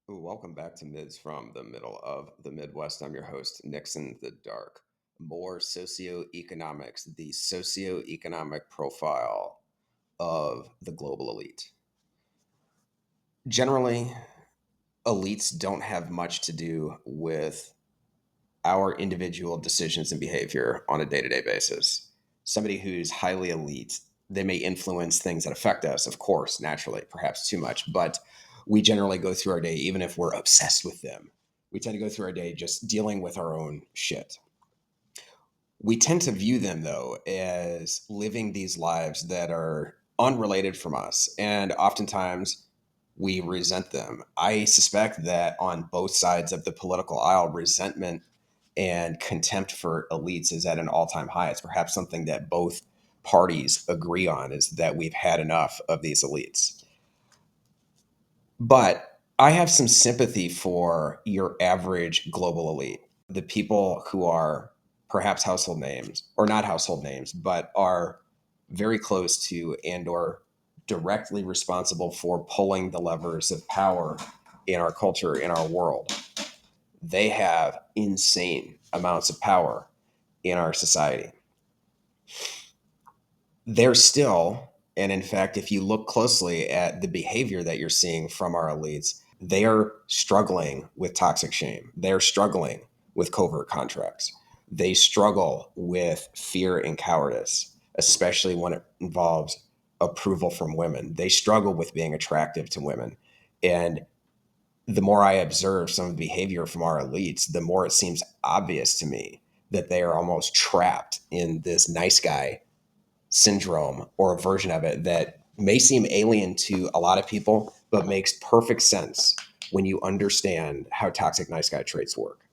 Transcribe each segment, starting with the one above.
Ooh, welcome back to Mids from the Middle of the Midwest. I'm your host, Nixon the Dark. More socioeconomics, the socioeconomic profile of the global elite. Generally, elites don't have much to do with our individual decisions and behavior on a day to day basis. Somebody who's highly elite, they may influence things that affect us, of course, naturally, perhaps too much, but we generally go through our day, even if we're obsessed with them, we tend to go through our day just dealing with our own shit. We tend to view them, though, as living these lives that are unrelated from us. And oftentimes we resent them. I suspect that on both sides of the political aisle, resentment and contempt for elites is at an all-time high. It's perhaps something that both parties agree on, is that we've had enough of these elites. But I have some sympathy for your average global elite, the people who are perhaps household names or not household names, but are very close to and or directly responsible for pulling the levers of power in our culture, in our world. They have insane amounts of power in our society. They're still, and in fact, if you look closely at the behavior that you're seeing from our elites, they are struggling with toxic shame. They're struggling with covert contracts. They struggle with fear and cowardice, especially when it involves approval from women. They struggle with being attractive to women. And the more I observe some of the behavior from our elites, the more it seems obvious to me that they are almost trapped in this nice guy syndrome, or a version of it that may seem alien to a lot of people, but makes perfect sense when you understand how toxic nice guy traits work.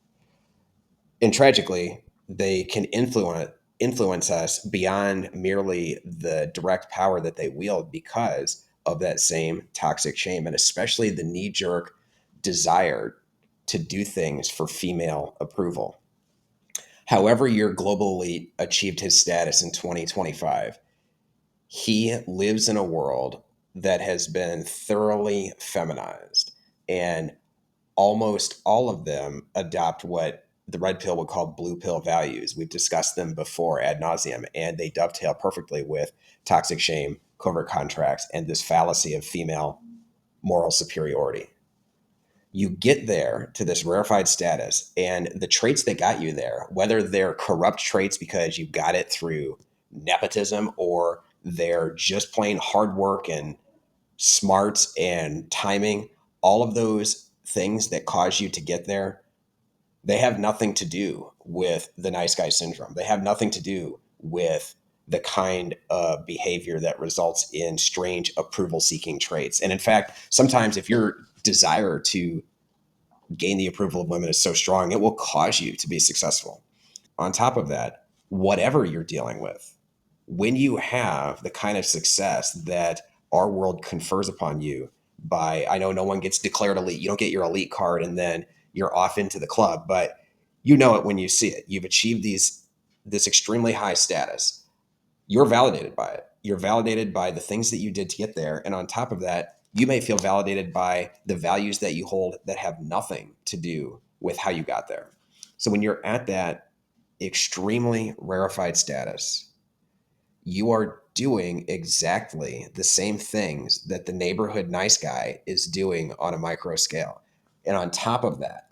And tragically, they can influence us beyond merely the direct power that they wield because of that same toxic shame, and especially the knee jerk desire to do things for female approval. However, your global elite achieved his status in 2025, he lives in a world that has been thoroughly feminized, and almost all of them adopt what the red pill would call blue pill values. We've discussed them before ad nauseum, and they dovetail perfectly with toxic shame, covert contracts, and this fallacy of female moral superiority. You get there to this rarefied status, and the traits that got you there, whether they're corrupt traits because you got it through nepotism, or they're just plain hard work and smarts and timing, all of those things that cause you to get there, they have nothing to do with the nice guy syndrome. They have nothing to do with the kind of behavior that results in strange approval seeking traits. And in fact, sometimes if your desire to gain the approval of women is so strong, it will cause you to be successful. On top of that, whatever you're dealing with, when you have the kind of success that our world confers upon you, by, I know no one gets declared elite. You don't get your elite card and then you're off into the club, but you know it when you see it. You've achieved this extremely high status. You're validated by it. You're validated by the things that you did to get there. And on top of that, you may feel validated by the values that you hold that have nothing to do with how you got there. So when you're at that extremely rarefied status, you are doing exactly the same things that the neighborhood nice guy is doing on a micro scale. And on top of that,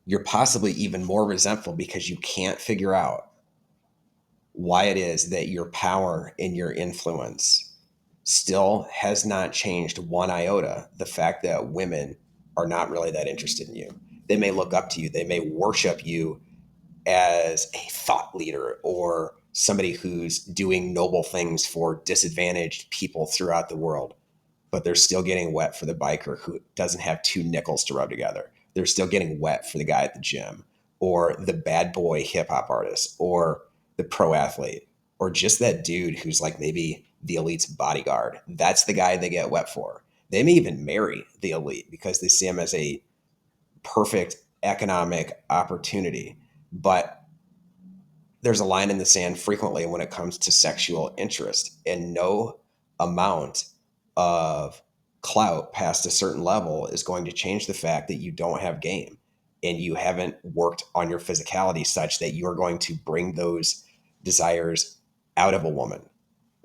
you're possibly even more resentful because you can't figure out why it is that your power and your influence still has not changed one iota. The fact that women are not really that interested in you. They may look up to you, they may worship you as a thought leader or somebody who's doing noble things for disadvantaged people throughout the world, but they're still getting wet for the biker who doesn't have two nickels to rub together. They're still getting wet for the guy at the gym, or the bad boy hip hop artist, or the pro athlete, or just that dude who's like maybe the elite's bodyguard. That's the guy they get wet for. They may even marry the elite because they see him as a perfect economic opportunity. But there's a line in the sand frequently when it comes to sexual interest, and no amount of clout past a certain level is going to change the fact that you don't have game and you haven't worked on your physicality such that you're going to bring those desires out of a woman.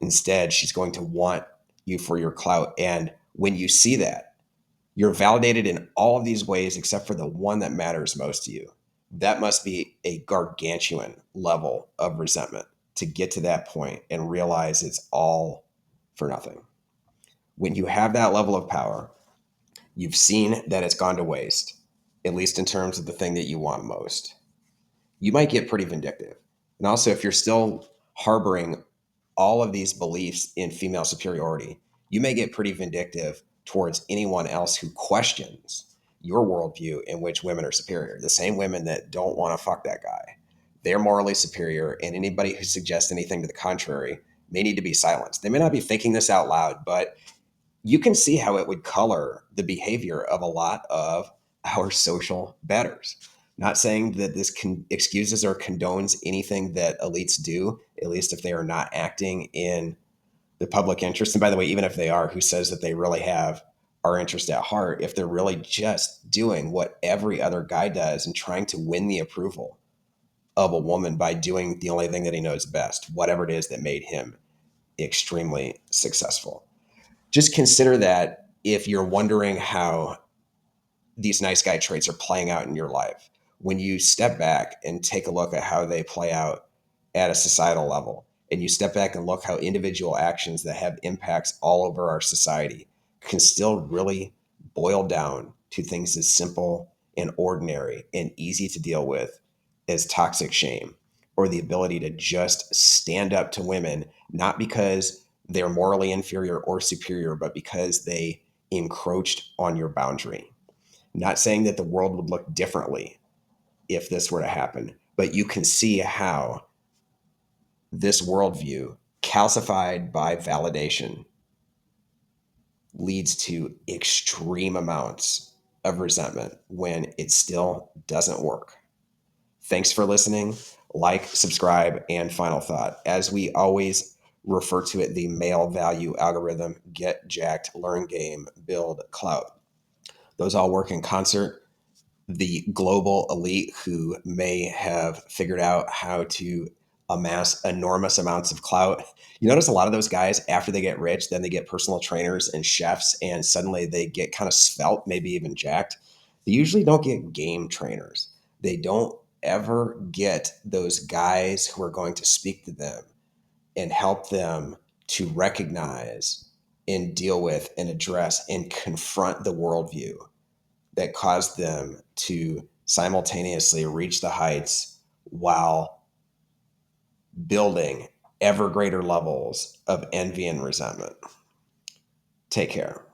Instead, she's going to want you for your clout. And when you see that, you're validated in all of these ways except for the one that matters most to you. That must be a gargantuan level of resentment to get to that point and realize it's all for nothing. When you have that level of power, you've seen that it's gone to waste, at least in terms of the thing that you want most. You might get pretty vindictive. And also, if you're still harboring all of these beliefs in female superiority, you may get pretty vindictive towards anyone else who questions your worldview in which women are superior. The same women that don't want to fuck that guy. They're morally superior, and anybody who suggests anything to the contrary may need to be silenced. They may not be thinking this out loud, but you can see how it would color the behavior of a lot of our social betters. Not saying that this excuses or condones anything that elites do, at least if they are not acting in the public interest. And by the way, even if they are, who says that they really have our interest at heart? If they're really just doing what every other guy does and trying to win the approval of a woman by doing the only thing that he knows best, whatever it is that made him extremely successful. Just consider that if you're wondering how these nice guy traits are playing out in your life, when you step back and take a look at how they play out at a societal level, and you step back and look how individual actions that have impacts all over our society can still really boil down to things as simple and ordinary and easy to deal with as toxic shame, or the ability to just stand up to women, not because they're morally inferior or superior, but because they encroached on your boundary. Not saying that the world would look differently if this were to happen, but you can see how this worldview, calcified by validation, leads to extreme amounts of resentment when it still doesn't work. Thanks for listening. Like, subscribe, and final thought. As we always refer to it, the male value algorithm: get jacked, learn game, build clout. Those all work in concert. The global elite who may have figured out how to amass enormous amounts of clout. You notice a lot of those guys, after they get rich, then they get personal trainers and chefs, and suddenly they get kind of svelte, maybe even jacked. They usually don't get game trainers. They don't ever get those guys who are going to speak to them and help them to recognize and deal with and address and confront the worldview that caused them to simultaneously reach the heights while building ever greater levels of envy and resentment. Take care.